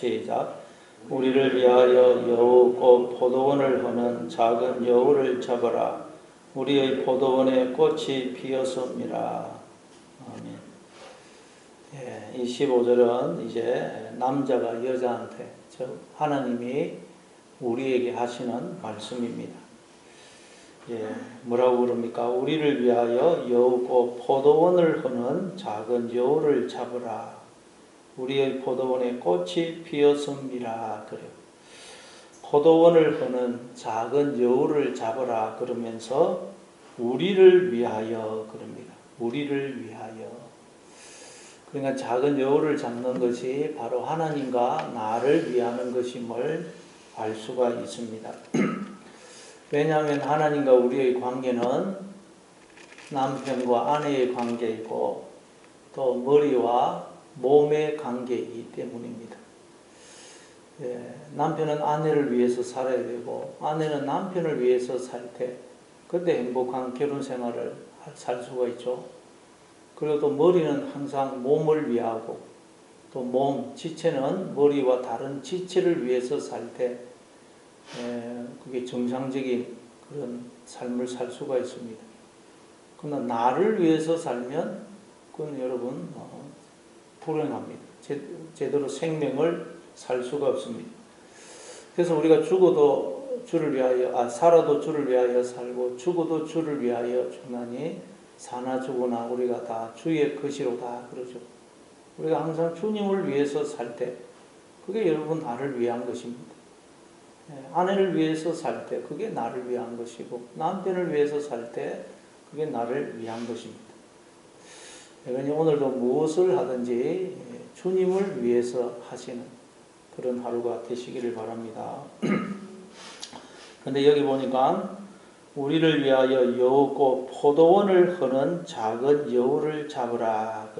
시작. 우리를 위하여 여우 곧 포도원을 허는 작은 여우를 잡아라. 우리의 포도원에 꽃이 피었습니다. 아멘. 예, 이 15절은 이제 남자가 여자한테, 즉 하나님이 우리에게 하시는 말씀입니다. 예, 뭐라고 그럽니까? 우리를 위하여 여우 곧 포도원을 허는 작은 여우를 잡으라. 우리의 포도원에 꽃이 피었습니다. 그래요. 포도원을 허는 작은 여우를 잡으라 그러면서 우리를 위하여 그럽니다. 우리를 위하여. 그러니까 작은 여우를 잡는 것이 바로 하나님과 나를 위하는 것임을 알 수가 있습니다. 왜냐하면 하나님과 우리의 관계는 남편과 아내의 관계이고 또 머리와 몸의 관계이기 때문입니다. 예, 남편은 아내를 위해서 살아야 되고 아내는 남편을 위해서 살 때 그때 행복한 결혼 생활을 살 수가 있죠. 그리고 또 머리는 항상 몸을 위하고 또 몸, 지체는 머리와 다른 지체를 위해서 살 때 그게 정상적인 그런 삶을 살 수가 있습니다. 그러나 나를 위해서 살면 그건 여러분 불행합니다. 제대로 생명을 살 수가 없습니다. 그래서 우리가 죽어도 주를 위하여, 살아도 주를 위하여 살고 죽어도 주를 위하여 죽나니 사나 죽으나 우리가 다 주의 것이로다 그러죠. 우리가 항상 주님을 위해서 살 때 그게 여러분 나를 위한 것입니다. 아내를 위해서 살 때 그게 나를 위한 것이고 남편을 위해서 살 때 그게 나를 위한 것입니다. 그러니 오늘도 무엇을 하든지 주님을 위해서 하시는 그런 하루가 되시기를 바랍니다. 근데 여기 보니까 우리를 위하여 여우 곧 포도원을 허는 작은 여우를 잡으라.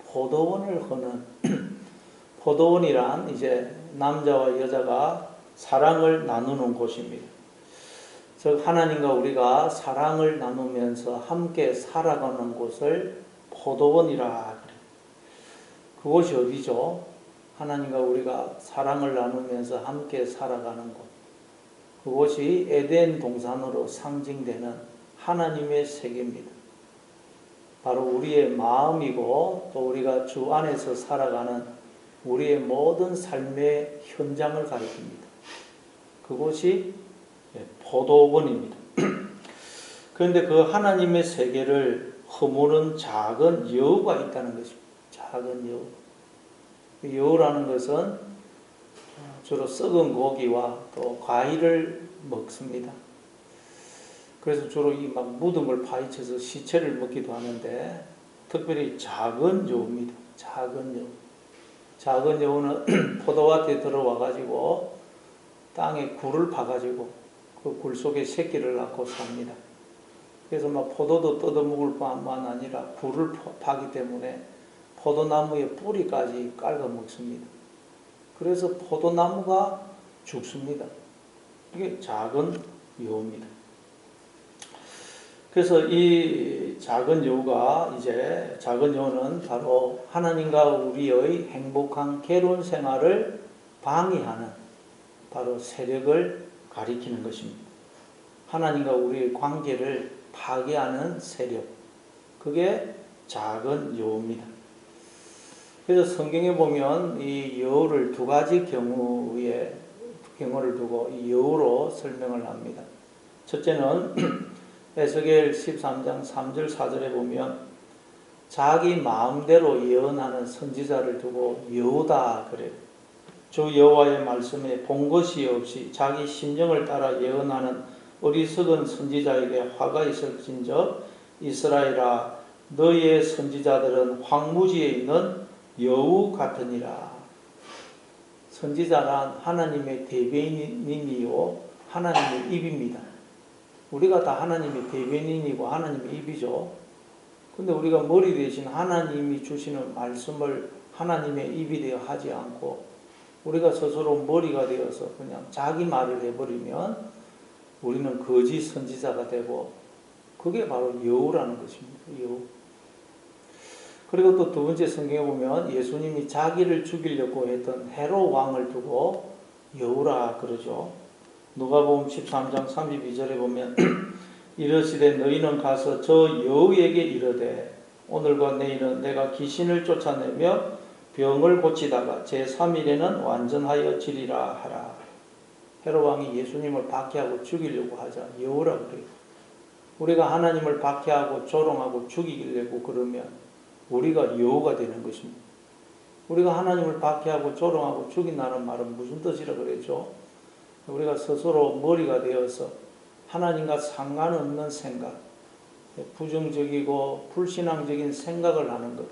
포도원을 허는 포도원이란 이제 남자와 여자가 사랑을 나누는 곳입니다. 즉 하나님과 우리가 사랑을 나누면서 함께 살아가는 곳을 포도원이라 그래요. 그곳이 어디죠? 하나님과 우리가 사랑을 나누면서 함께 살아가는 곳. 그곳이 에덴 동산으로 상징되는 하나님의 세계입니다. 바로 우리의 마음이고 또 우리가 주 안에서 살아가는 우리의 모든 삶의 현장을 가리킵니다. 그곳이 포도원입니다. 그런데 그 하나님의 세계를 허무는 작은 여우가 있다는 것입니다. 작은 여우. 여우라는 것은 주로 썩은 고기와 또 과일을 먹습니다. 그래서 주로 이 막 무덤을 파헤쳐서 시체를 먹기도 하는데 특별히 작은 여우입니다. 작은 여우. 작은 여우는 포도밭에 들어와 가지고 땅에 굴을 파가지고 그 굴 속에 새끼를 낳고 삽니다. 그래서 막 포도도 뜯어먹을 뿐만 아니라 굴을 파기 때문에 포도나무의 뿌리까지 깔아 먹습니다. 그래서 포도나무가 죽습니다. 이게 작은 여우입니다. 그래서 이 작은 여우가 작은 여우는 바로 하나님과 우리의 행복한 결혼 생활을 방해하는 바로 세력을 가리키는 것입니다. 하나님과 우리의 관계를 파괴하는 세력. 그게 작은 여우입니다. 그래서 성경에 보면 이 여우를 두 가지 경우를 두고 이 여우로 설명을 합니다. 첫째는 에스겔 13장 3절 4절에 보면 자기 마음대로 예언하는 선지자를 두고 여우다 그래요. 주 여호와의 말씀에 본 것이 없이 자기 심정을 따라 예언하는 어리석은 선지자에게 화가 있을진저 이스라엘아 너희의 선지자들은 황무지에 있는 여우 같으니라. 선지자란 하나님의 대변인이요 하나님의 입입니다. 우리가 다 하나님의 대변인이고 하나님의 입이죠. 근데 우리가 머리 대신 하나님이 주시는 말씀을 하나님의 입이 되어 하지 않고 우리가 스스로 머리가 되어서 그냥 자기 말을 해버리면 우리는 거짓 선지자가 되고 그게 바로 여우라는 것입니다. 여우. 그리고 또 두 번째 성경에 보면 예수님이 자기를 죽이려고 했던 헤롯 왕을 두고 여우라 그러죠. 누가복음 13장 32절에 보면 이르시되 너희는 가서 저 여우에게 이르되 오늘과 내일은 내가 귀신을 쫓아내며 병을 고치다가 제3일에는 완전하여 지리라 하라. 헤롯 왕이 예수님을 박해하고 죽이려고 하자 여우라 그래요. 우리가 하나님을 박해하고 조롱하고 죽이려고 그러면 우리가 여우가 되는 것입니다. 우리가 하나님을 박해하고 조롱하고 죽인다는 말은 무슨 뜻이라 그랬죠? 우리가 스스로 머리가 되어서 하나님과 상관없는 생각, 부정적이고 불신앙적인 생각을 하는 것.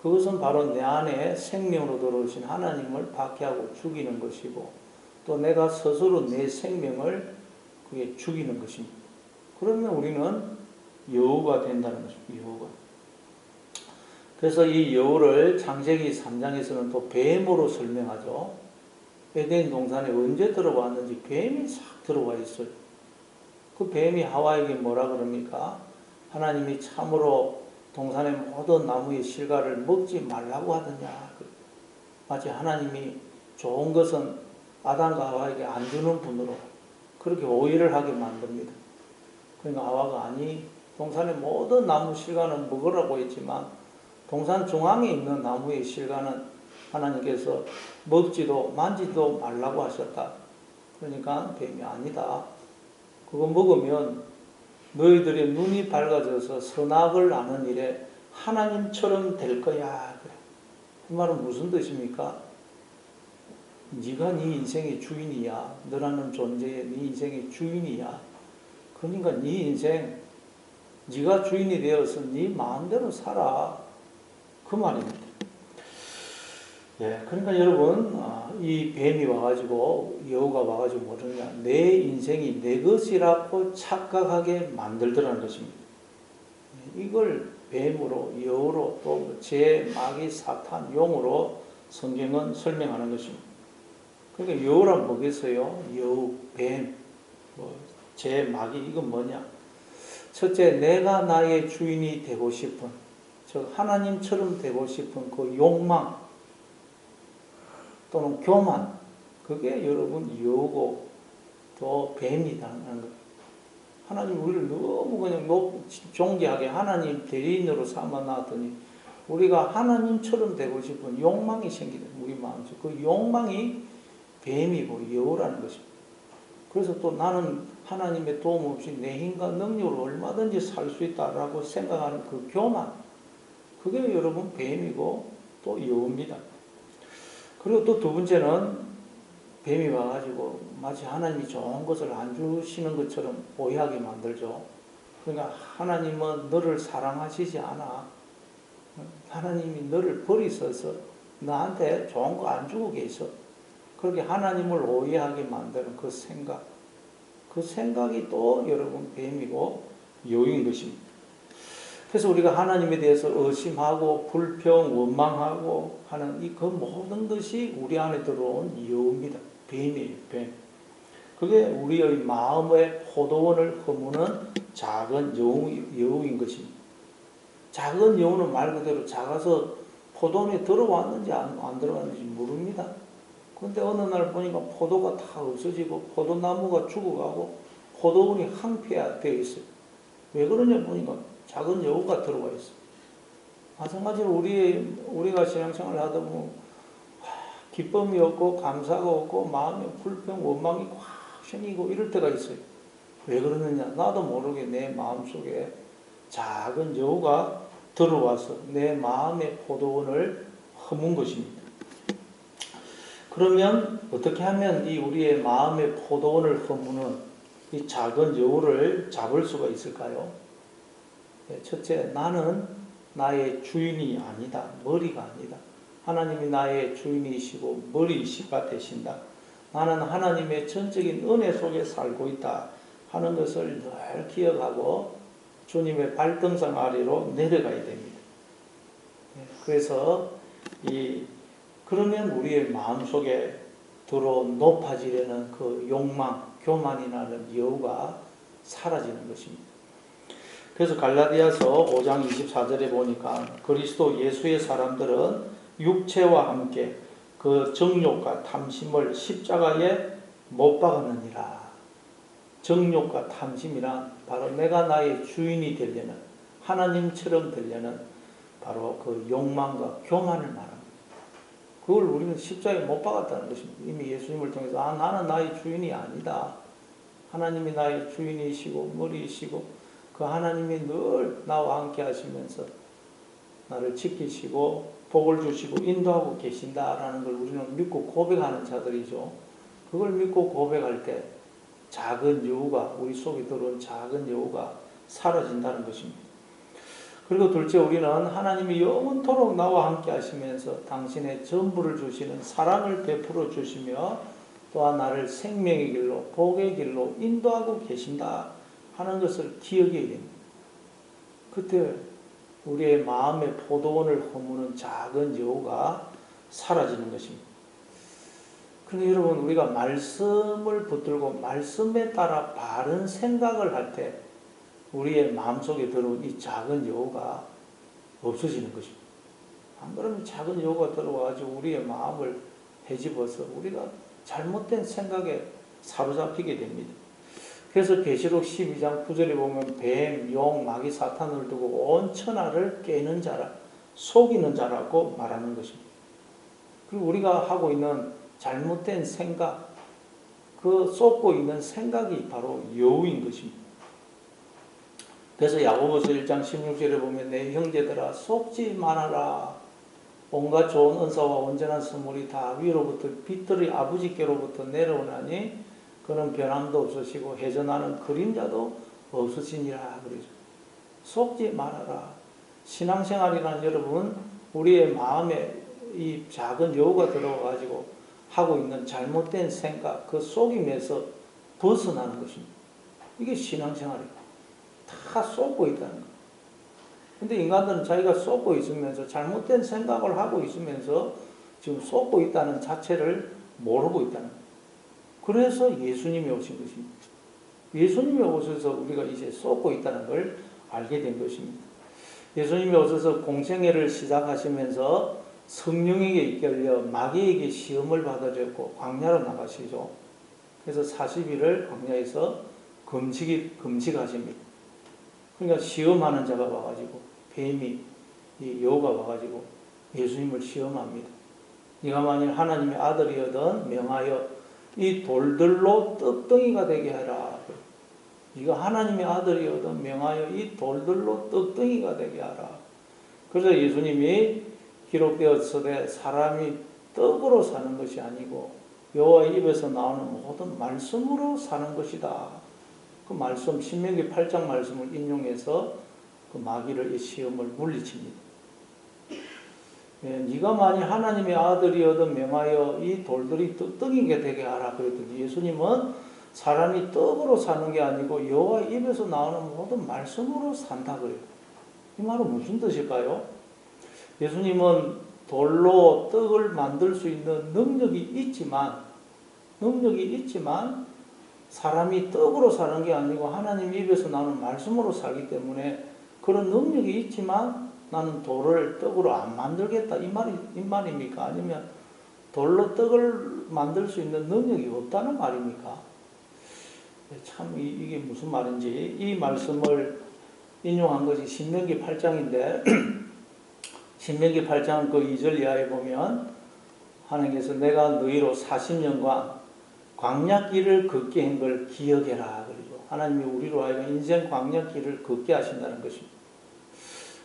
그것은 바로 내 안에 생명으로 들어오신 하나님을 박해하고 죽이는 것이고 또 내가 스스로 내 생명을 그게 죽이는 것입니다. 그러면 우리는 여우가 된다는 것입니다. 여우가. 그래서 이 여우를 창세기 3장에서는 또 뱀으로 설명하죠. 에덴 동산에 언제 들어왔는지 뱀이 싹 들어와 있어요. 그 뱀이 하와에게 뭐라 그럽니까? 하나님이 참으로 동산의 모든 나무의 실과를 먹지 말라고 하더냐. 마치 하나님이 좋은 것은 아담과 하와에게 안 주는 분으로 그렇게 오해를 하게 만듭니다. 그러니까 하와가 아니 동산의 모든 나무 실과는 먹으라고 했지만 동산 중앙에 있는 나무의 실과는 하나님께서 먹지도 만지도 말라고 하셨다. 그러니까 뱀이 아니다. 그거 먹으면 너희들의 눈이 밝아져서 선악을 아는 일에 하나님처럼 될 거야. 그래. 그 말은 무슨 뜻입니까? 네가 네 인생의 주인이야. 너라는 존재의 네 인생의 주인이야. 그러니까 네 인생 네가 주인이 되어서 네 마음대로 살아. 그 말입니다. 예, 그러니까 여러분 이 뱀이 와가지고 여우가 와가지고 뭐냐 내 인생이 내 것이라고 착각하게 만들더라는 것입니다. 이걸 뱀으로 여우로 또 제 마귀 사탄 용으로 성경은 설명하는 것입니다. 그러니까 여우란 뭐겠어요? 여우, 뱀, 제 마귀 이건 뭐냐? 첫째 내가 나의 주인이 되고 싶은 즉 하나님처럼 되고 싶은 그 욕망 또는 교만 그게 여러분 여우고 또 뱀이라는 것. 하나님 우리를 너무 그냥 존귀하게 하나님 대리인으로 삼아 놨더니 우리가 하나님처럼 되고 싶은 욕망이 생기는 우리 마음속 그 욕망이 뱀이고 여우라는 것입니다. 그래서 또 나는 하나님의 도움 없이 내 힘과 능력으로 얼마든지 살 수 있다라고 생각하는 그 교만 그게 여러분 뱀이고 또 여우입니다. 그리고 또 두 번째는 뱀이 와가지고 마치 하나님이 좋은 것을 안 주시는 것처럼 오해하게 만들죠. 그러니까 하나님은 너를 사랑하시지 않아. 하나님이 너를 버리셔서 너한테 좋은 거 안 주고 계셔. 그렇게 하나님을 오해하게 만드는 그 생각. 그 생각이 또 여러분 뱀이고 여우인 것입니다. 그래서 우리가 하나님에 대해서 의심하고 불평, 원망하고 하는 이 그 모든 것이 우리 안에 들어온 여우입니다. 뱀이에요, 뱀. 그게 우리의 마음의 포도원을 허무는 작은 여우인 것입니다. 작은 여우는 말 그대로 작아서 포도원에 들어왔는지 안 들어왔는지 모릅니다. 그런데 어느 날 보니까 포도가 다 없어지고 포도나무가 죽어가고 포도원이 황폐되어 있어요. 왜 그러냐 보니까 작은 여우가 들어와 있어요. 마찬가지로 우리가 신앙생활을 하다 보면 기쁨이 없고 감사가 없고 마음에 불평, 원망이 확 생기고 이럴 때가 있어요. 왜 그러느냐? 나도 모르게 내 마음속에 작은 여우가 들어와서 내 마음의 포도원을 허문 것입니다. 그러면 어떻게 하면 이 우리의 마음의 포도원을 허무는 이 작은 여우를 잡을 수가 있을까요? 첫째, 나는 나의 주인이 아니다. 머리가 아니다. 하나님이 나의 주인이시고 머리이시가 되신다. 나는 하나님의 전적인 은혜 속에 살고 있다 하는 것을 늘 기억하고 주님의 발등상 아래로 내려가야 됩니다. 그래서 그러면 우리의 마음속에 들어온 높아지려는 그 욕망, 교만이 나는 여우가 사라지는 것입니다. 그래서 갈라디아서 5장 24절에 보니까 그리스도 예수의 사람들은 육체와 함께 그 정욕과 탐심을 십자가에 못 박았느니라. 정욕과 탐심이란 바로 내가 나의 주인이 되려는, 하나님처럼 되려는 바로 그 욕망과 교만을 말합니다. 그걸 우리는 십자가에 못 박았다는 것입니다. 이미 예수님을 통해서 나는 나의 주인이 아니다. 하나님이 나의 주인이시고 머리이시고 그 하나님이 늘 나와 함께 하시면서 나를 지키시고 복을 주시고 인도하고 계신다라는 걸 우리는 믿고 고백하는 자들이죠. 그걸 믿고 고백할 때 작은 여우가, 우리 속에 들어온 작은 여우가 사라진다는 것입니다. 그리고 둘째, 우리는 하나님이 영원토록 나와 함께 하시면서 당신의 전부를 주시는 사랑을 베풀어 주시며 또한 나를 생명의 길로, 복의 길로 인도하고 계신다 하는 것을 기억해야 됩니다. 그때 우리의 마음의 포도원을 허무는 작은 여우가 사라지는 것입니다. 그런데 여러분, 우리가 말씀을 붙들고 말씀에 따라 바른 생각을 할 때 우리의 마음속에 들어온 이 작은 여우가 없어지는 것입니다. 안 그러면 작은 여우가 들어와가지고 우리의 마음을 헤집어서 우리가 잘못된 생각에 사로잡히게 됩니다. 그래서 계시록 12장 9절에 보면 뱀, 용, 마귀, 사탄을 두고 온 천하를 깨는 자라, 속이는 자라고 말하는 것입니다. 그리고 우리가 하고 있는 잘못된 생각, 그 쏟고 있는 생각이 바로 여우인 것입니다. 그래서 야고보서 1장 16절에 보면 내 형제들아 속지 말아라. 온갖 좋은 은사와 온전한 선물이 다 위로부터 빛들의 아버지께로부터 내려오나니 그는 변함도 없으시고 해전하는 그림자도 없으시니라 그러죠. 속지 말아라. 신앙생활이란 여러분, 우리의 마음에 이 작은 여우가 들어와가지고 하고 있는 잘못된 생각, 그 속임에서 벗어나는 것입니다. 이게 신앙생활이에요. 다 쏟고 있다는 거예요. 근데 인간들은 자기가 쏟고 있으면서 잘못된 생각을 하고 있으면서 지금 쏟고 있다는 자체를 모르고 있다는 거예요. 그래서 예수님이 오신 것입니다. 예수님이 오셔서 우리가 이제 쏟고 있다는 걸 알게 된 것입니다. 예수님이 오셔서 공생애를 시작하시면서 성령에게 이끌려 마귀에게 시험을 받으려고 광야로 나가시죠. 그래서 40일을 광야에서 금식하십니다. 그러니까 시험하는 자가 와가지고 뱀이, 이 여우가 와가지고 예수님을 시험합니다. 네가 만일 하나님의 아들이거든 명하여 이 돌들로 떡덩이가 되게 하라. 네가 하나님의 아들이거든 명하여 이 돌들로 떡덩이가 되게 하라. 그래서 예수님이 기록되었으되 사람이 떡으로 사는 것이 아니고 여호와 입에서 나오는 모든 말씀으로 사는 것이다. 그 말씀, 신명기 8장 말씀을 인용해서 그 마귀를, 이 시험을 물리칩니다. 예, 네가 만일 하나님의 아들이어든 명하여 이 돌들이 떡이게 되게 하라 그랬더니 예수님은 사람이 떡으로 사는 게 아니고 여호와 입에서 나오는 모든 말씀으로 산다 그래요. 이 말은 무슨 뜻일까요? 예수님은 돌로 떡을 만들 수 있는 능력이 있지만 사람이 떡으로 사는 게 아니고 하나님 입에서 나오는 말씀으로 살기 때문에 그런 능력이 있지만 나는 돌을 떡으로 안 만들겠다 이 말입니까? 아니면 돌로 떡을 만들 수 있는 능력이 없다는 말입니까? 참 이게 무슨 말인지 이 말씀을 인용한 것이 신명기 8장인데 신명기 8장 그 2절 이하에 보면 하나님께서 내가 너희로 40년간 광야길을 걷게 한 걸 기억해라 그러죠. 하나님이 우리로 하여금 인생 광야길을 걷게 하신다는 것입니다.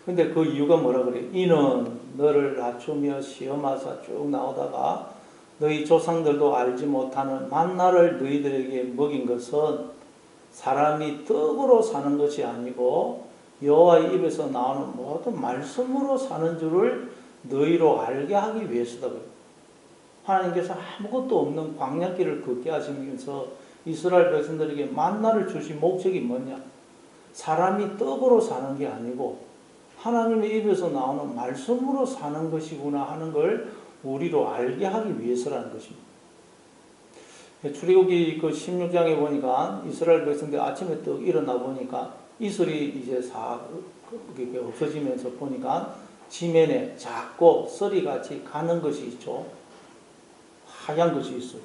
근데 그 이유가 뭐라 그래요? 이는 너를 낮추며 시험하사 쭉 나오다가 너희 조상들도 알지 못하는 만나를 너희들에게 먹인 것은 사람이 떡으로 사는 것이 아니고 여호와의 입에서 나오는 모든 말씀으로 사는 줄을 너희로 알게 하기 위해서다 그래요. 하나님께서 아무것도 없는 광야길을 걷게 하시면서 이스라엘 백성들에게 만나를 주신 목적이 뭐냐? 사람이 떡으로 사는 게 아니고 하나님의 입에서 나오는 말씀으로 사는 것이구나 하는 걸 우리로 알게 하기 위해서라는 것입니다. 출애굽기 그 16장에 보니까 이스라엘 백성들 아침에 떡 일어나 보니까 이슬이 이제 이렇게 없어지면서 보니까 지면에 작고 썰이같이 가는 것이 있죠. 하얀 것이 있어요.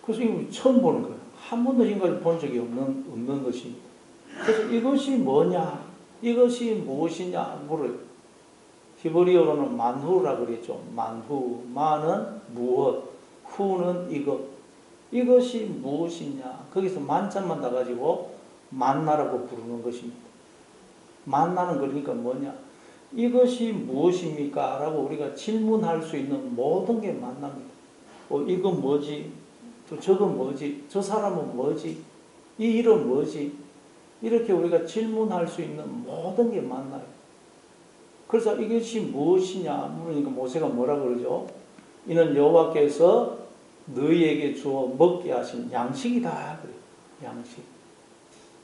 그래서 이거 처음 보는 거예요. 한 번도 지금까지 본 적이 없는 것이. 그래서 이것이 뭐냐? 이것이 무엇이냐? 물어요. 히브리어로는 만후라 그랬죠. 만후. 만은 무엇, 후는 이것. 이것이 무엇이냐? 거기서 만자만 나가지고 만나라고 부르는 것입니다. 만나는 그러니까 뭐냐? 이것이 무엇입니까? 라고 우리가 질문할 수 있는 모든 게 만납니다. 이건 뭐지? 또 저건 뭐지? 저 사람은 뭐지? 이 일은 뭐지? 이렇게 우리가 질문할 수 있는 모든 게 만나요. 그래서 이것이 무엇이냐 물으니까 모세가 뭐라 그러죠? 이는 여호와께서 너희에게 주어 먹게 하신 양식이다. 그래요. 양식.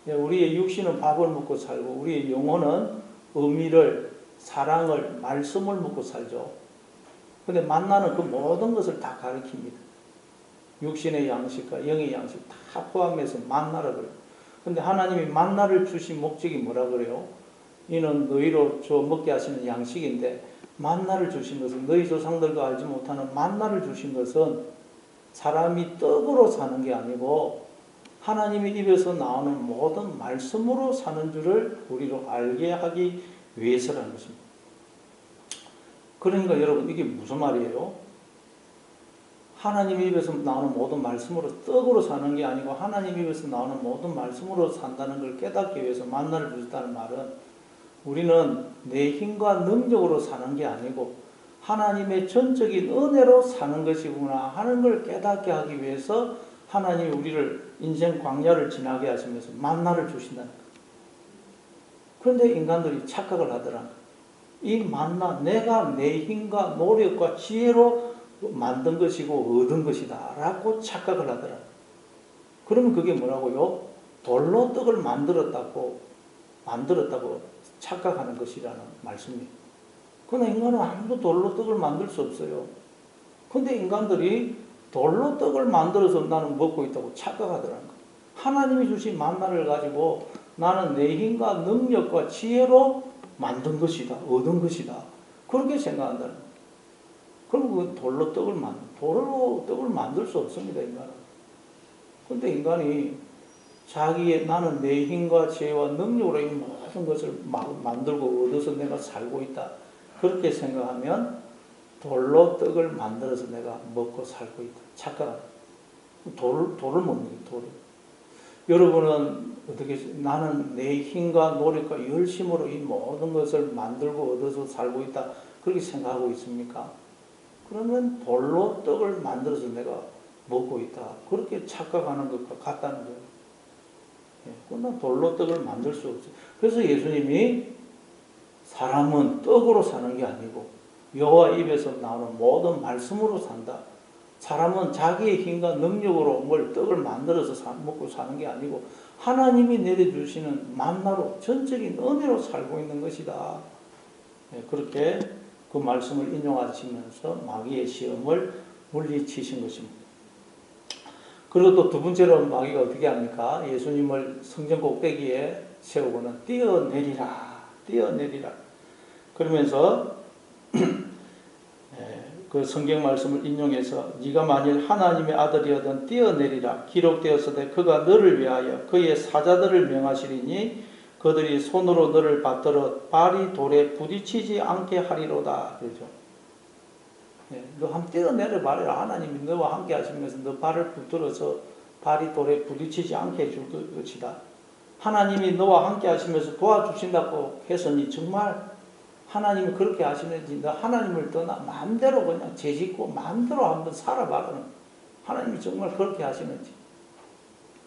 우리의 육신은 밥을 먹고 살고 우리의 영혼은 의미를, 사랑을, 말씀을 먹고 살죠. 근데 만나는 그 모든 것을 다 가리킵니다. 육신의 양식과 영의 양식 다 포함해서 만나라 그래요. 근데 하나님이 만나를 주신 목적이 뭐라 그래요? 이는 너희로 줘 먹게 하시는 양식인데, 만나를 주신 것은, 너희 조상들도 알지 못하는 만나를 주신 것은 사람이 떡으로 사는 게 아니고 하나님의 입에서 나오는 모든 말씀으로 사는 줄을 우리로 알게 하기 위해서라는 것입니다. 그러니까 여러분, 이게 무슨 말이에요? 하나님 입에서 나오는 모든 말씀으로 떡으로 사는 게 아니고 하나님 입에서 나오는 모든 말씀으로 산다는 걸 깨닫기 위해서 만나를 주셨다는 말은, 우리는 내 힘과 능력으로 사는 게 아니고 하나님의 전적인 은혜로 사는 것이구나 하는 걸 깨닫게 하기 위해서 하나님이 우리를 인생 광야를 지나게 하시면서 만나를 주신다는 거예요. 그런데 인간들이 착각을 하더라. 이 만나, 내가 내 힘과 노력과 지혜로 만든 것이고 얻은 것이다 라고 착각을 하더라. 그러면 그게 뭐라고요? 돌로 떡을 만들었다고 착각하는 것이라는 말씀이에요. 그러나 인간은 아무도 돌로 떡을 만들 수 없어요. 근데 인간들이 돌로 떡을 만들어서 나는 먹고 있다고 착각하더라는 거예요. 하나님이 주신 만나를 가지고 나는 내 힘과 능력과 지혜로 만든 것이다, 얻은 것이다, 그렇게 생각한다는 거예요. 그럼 그 돌로 떡을 만들 수 없습니다, 인간은. 근데 인간이 자기의, 나는 내 힘과 지혜와 능력으로 이 모든 것을 만들고 얻어서 내가 살고 있다, 그렇게 생각하면 돌로 떡을 만들어서 내가 먹고 살고 있다, 착각합니다. 돌을 먹는 거예요, 돌을. 여러분은 어떻게, 나는 내 힘과 노력과 열심으로 이 모든 것을 만들고 얻어서 살고 있다, 그렇게 생각하고 있습니까? 그러면 돌로 떡을 만들어서 내가 먹고 있다, 그렇게 착각하는 것과 같다는 거예요. 그러나 돌로 떡을 만들 수 없어요. 그래서 예수님이 사람은 떡으로 사는 게 아니고 여호와 입에서 나오는 모든 말씀으로 산다. 사람은 자기의 힘과 능력으로 뭘 떡을 만들어서 먹고 사는 게 아니고 하나님이 내려주시는 만나로, 전적인 은혜로 살고 있는 것이다. 그렇게 그 말씀을 인용하시면서 마귀의 시험을 물리치신 것입니다. 그리고 또 두 번째로 마귀가 어떻게 합니까? 예수님을 성전 꼭대기에 세우고는 뛰어내리라. 그러면서 그 성경 말씀을 인용해서 네가 만일 하나님의 아들이어든 뛰어내리라. 기록되었으되 그가 너를 위하여 그의 사자들을 명하시리니 그들이 손으로 너를 받들어 발이 돌에 부딪히지 않게 하리로다. 그러죠. 너 한번 뛰어내려 봐라. 하나님이 너와 함께 하시면서 너 발을 붙들어서 발이 돌에 부딪히지 않게 해줄 것이다. 하나님이 너와 함께 하시면서 도와주신다고 했으니 정말 하나님이 그렇게 하시는지 너 하나님을 떠나 마음대로 그냥 죄짓고 마음대로 한번 살아봐라. 하나님이 정말 그렇게 하시는지.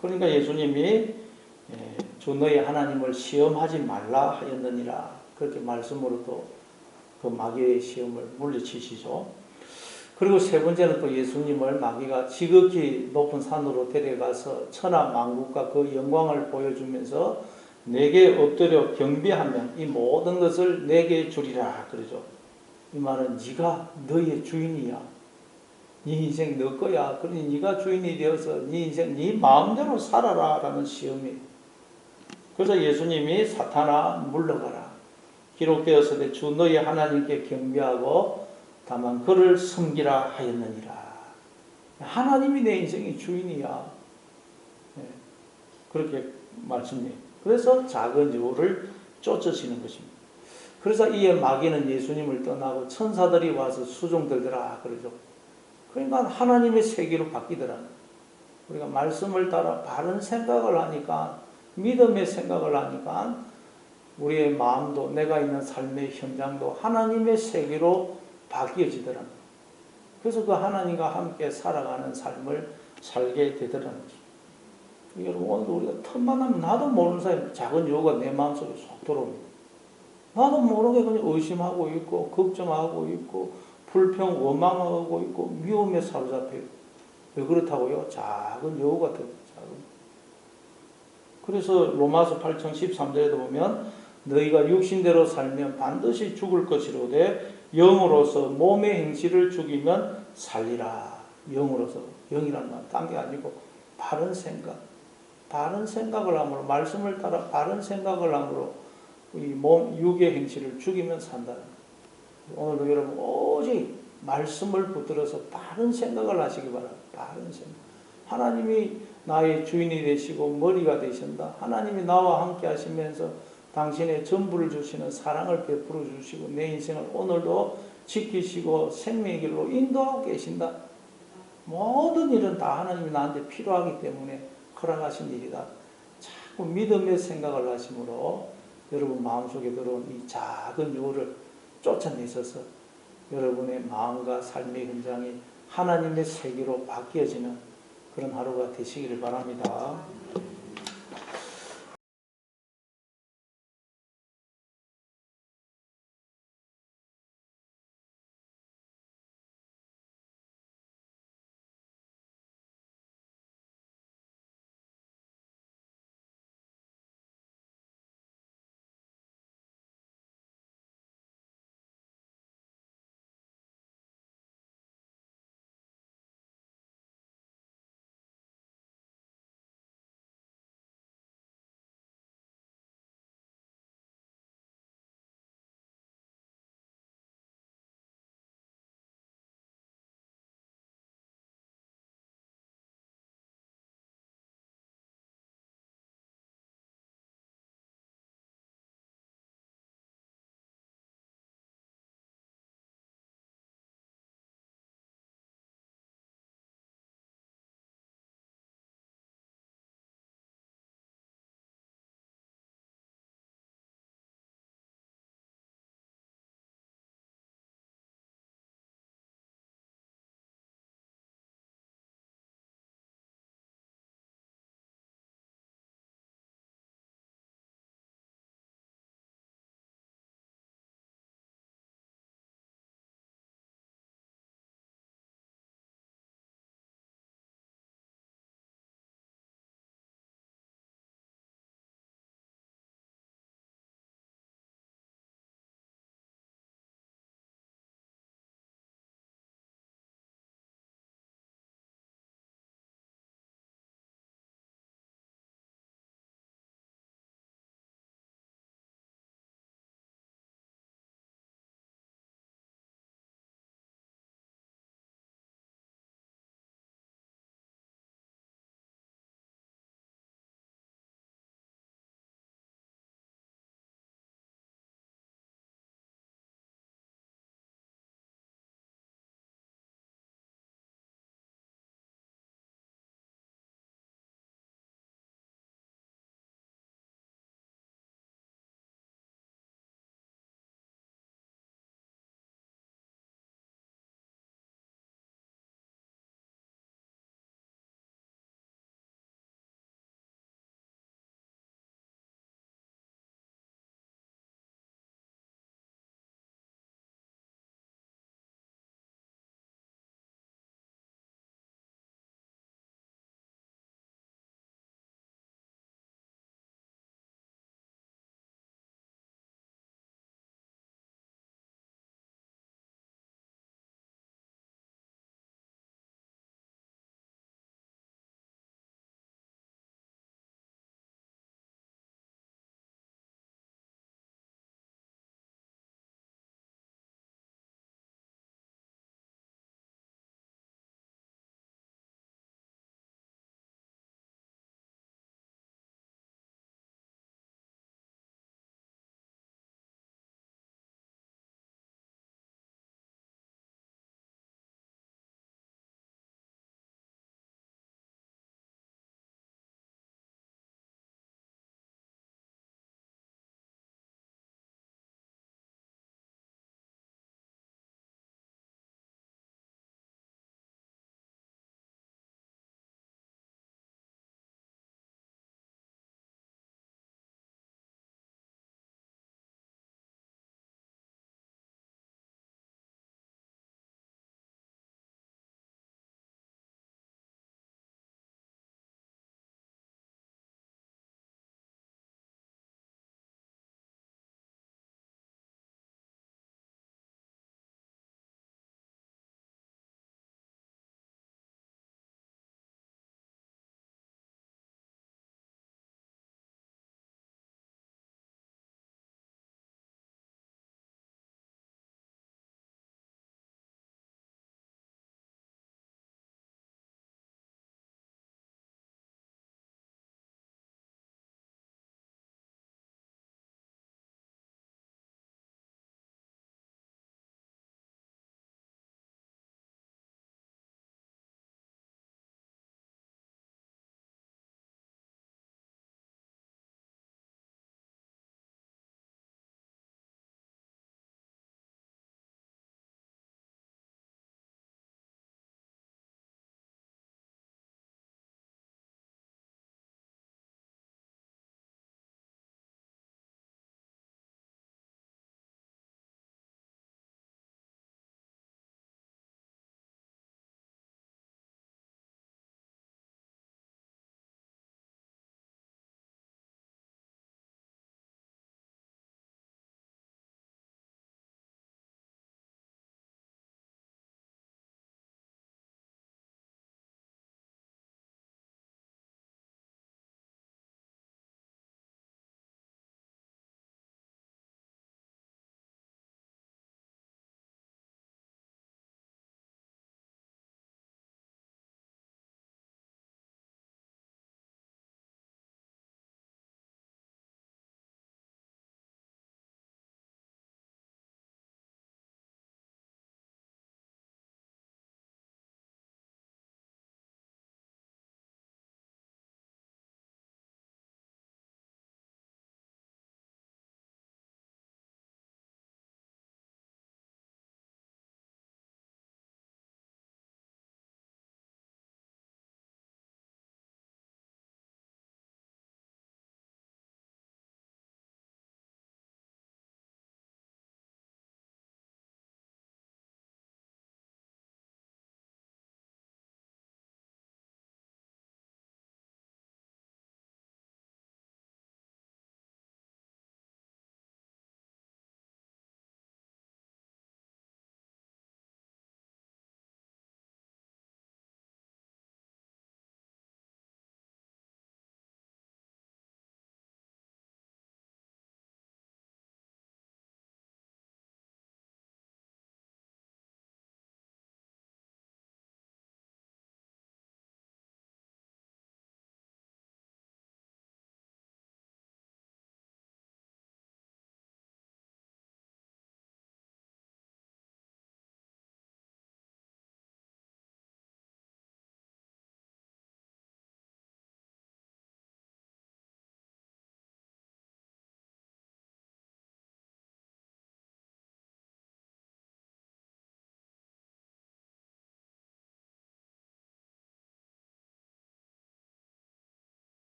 그러니까 예수님이 주 너희 하나님을 시험하지 말라 하였느니라, 그렇게 말씀으로도 그 마귀의 시험을 물리치시죠. 그리고 세 번째는 또 예수님을 마귀가 지극히 높은 산으로 데려가서 천하 만국과 그 영광을 보여주면서 내게 엎드려 경배하면 이 모든 것을 내게 주리라 그러죠. 이 말은 네가 너의 주인이야. 네 인생 너 거야. 그러니 네가 주인이 되어서 네 인생 네 마음대로 살아라 라는 시험이에요. 그래서 예수님이 사탄아 물러가라. 기록되었으되 주 너희 하나님께 경배하고 다만 그를 섬기라 하였느니라. 하나님이 내 인생의 주인이야. 그렇게 말씀해요. 그래서 작은 여우를 쫓으시는 것입니다. 그래서 이에 마귀는 예수님을 떠나고 천사들이 와서 수종들더라 그러죠. 그러니까 하나님의 세계로 바뀌더라. 우리가 말씀을 따라 바른 생각을 하니까, 믿음의 생각을 하니까 우리의 마음도, 내가 있는 삶의 현장도 하나님의 세계로 바뀌어지더라. 그래서 그 하나님과 함께 살아가는 삶을 살게 되더라는 거죠. 여러분, 오늘 우리가 틈만 하면 나도 모르는 사이에 작은 여우가 내 마음속에 쏙 들어옵니다. 나도 모르게 그냥 의심하고 있고, 걱정하고 있고, 불평, 원망하고 있고, 미움에 사로잡혀요. 왜 그렇다고요? 작은 여우 같아요. 작은. 그래서 로마서 8장 13절에도 보면 너희가 육신대로 살면 반드시 죽을 것이로되 영으로서 몸의 행실을 죽이면 살리라. 영으로서. 영이란 말, 딴 게 아니고 바른 생각. 바른 생각을 함으로, 말씀을 따라 바른 생각을 함으로 이 몸, 육의 행실을 죽이면 산다는 거예요. 오늘도 여러분 오직 말씀을 붙들어서 바른 생각을 하시기 바랍니다. 바른 생각. 하나님이 나의 주인이 되시고 머리가 되신다. 하나님이 나와 함께 하시면서 당신의 전부를 주시는 사랑을 베풀어 주시고 내 인생을 오늘도 지키시고 생명의 길로 인도하고 계신다. 모든 일은 다 하나님이 나한테 필요하기 때문에 허락하신 일이다. 자꾸 믿음의 생각을 하심으로 여러분 마음속에 들어온 이 작은 유를 쫓아내셔서 여러분의 마음과 삶의 현장이 하나님의 세계로 바뀌어지는 그런 하루가 되시기를 바랍니다.